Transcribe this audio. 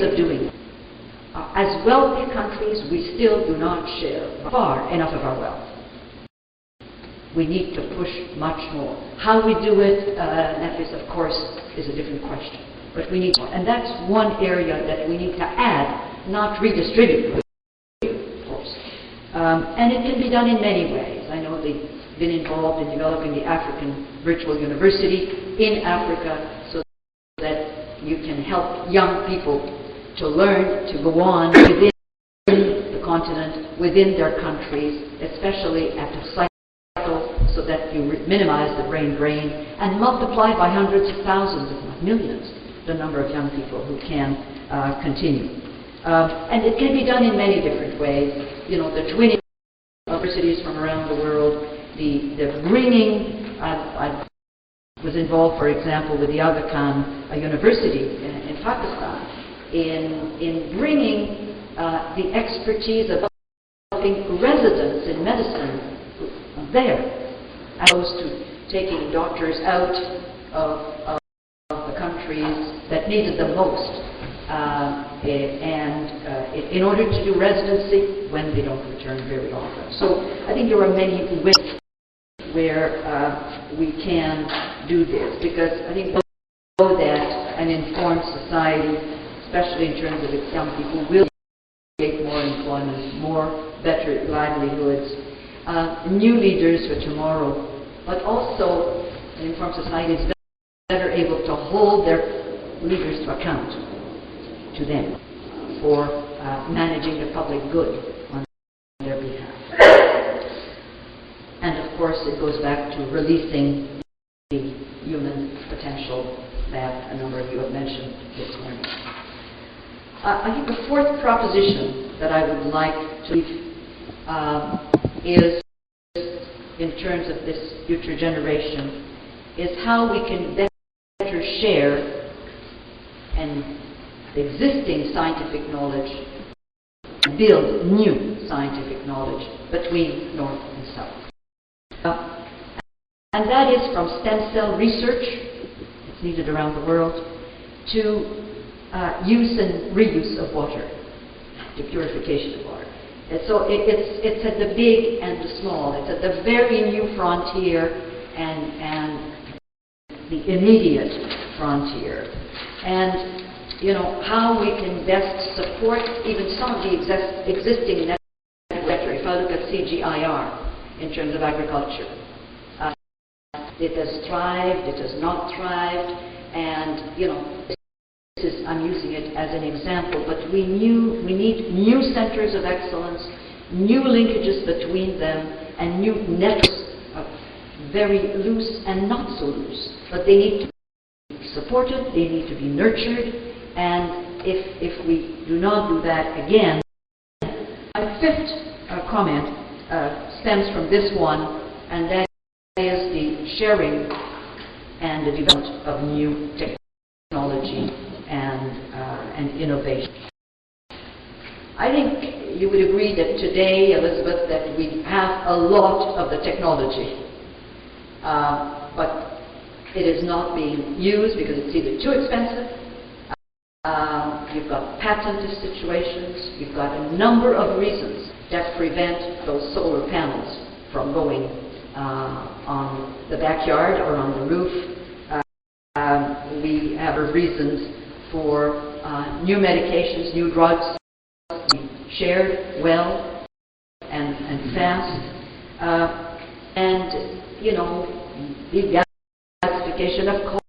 of doing it. As wealthy countries, we still do not share far enough of our wealth. We need to push much more. How we do it, that is, of course, is a different question. But we need more. And that's one area that we need to add, not redistribute, of course. And it can be done in many ways. I know they've been involved in developing the African Virtual University in Africa so that you can help young people to learn, to go on within the continent, within their countries, especially at the cycle, so that you minimize the brain drain and multiply by hundreds of thousands, if not millions, the number of young people who can continue. And it can be done in many different ways. You know, the twinning of universities from around the world, the bringing, I was involved, for example, with the Aga Khan University in Pakistan, in bringing the expertise of developing residents in medicine there, as opposed to taking doctors out of the countries that needed them most, in order to do residency when they don't return very often. So I think there are many ways where we can do this, because I think we know that an informed society, especially in terms of its young people, will create more employment, better livelihoods, new leaders for tomorrow, but also an informed society is better able to hold their leaders to account to them for managing the public good on their behalf. And of course it goes back to releasing the human potential that a number of you have mentioned this morning. I think the fourth proposition that I would like to leave is, in terms of this future generation, is how we can better share existing scientific knowledge and build new scientific knowledge between North and South. And that is from stem cell research, it's needed around the world, to use and reuse of water, to purification of water. And so it's at the big and the small. It's at the very new frontier and the immediate frontier. And, you know, how we can best support even some of the existing networks. If I look at CGIR in terms of agriculture, it has thrived, it has not thrived, and, you know, I'm using it as an example, but we need new centers of excellence, new linkages between them, and new networks, very loose and not so loose. But they need to be supported, they need to be nurtured, and if we do not do that again, my fifth comment stems from this one, and that is the sharing and the development of new technology and innovation. I think you would agree that today, Elizabeth, that we have a lot of the technology, but it is not being used because it's either too expensive, you've got patent situations, you've got a number of reasons that prevent those solar panels from going on the backyard or on the roof. We have reasons for new medications, new drugs to be shared well and fast. And, you know, the gasification of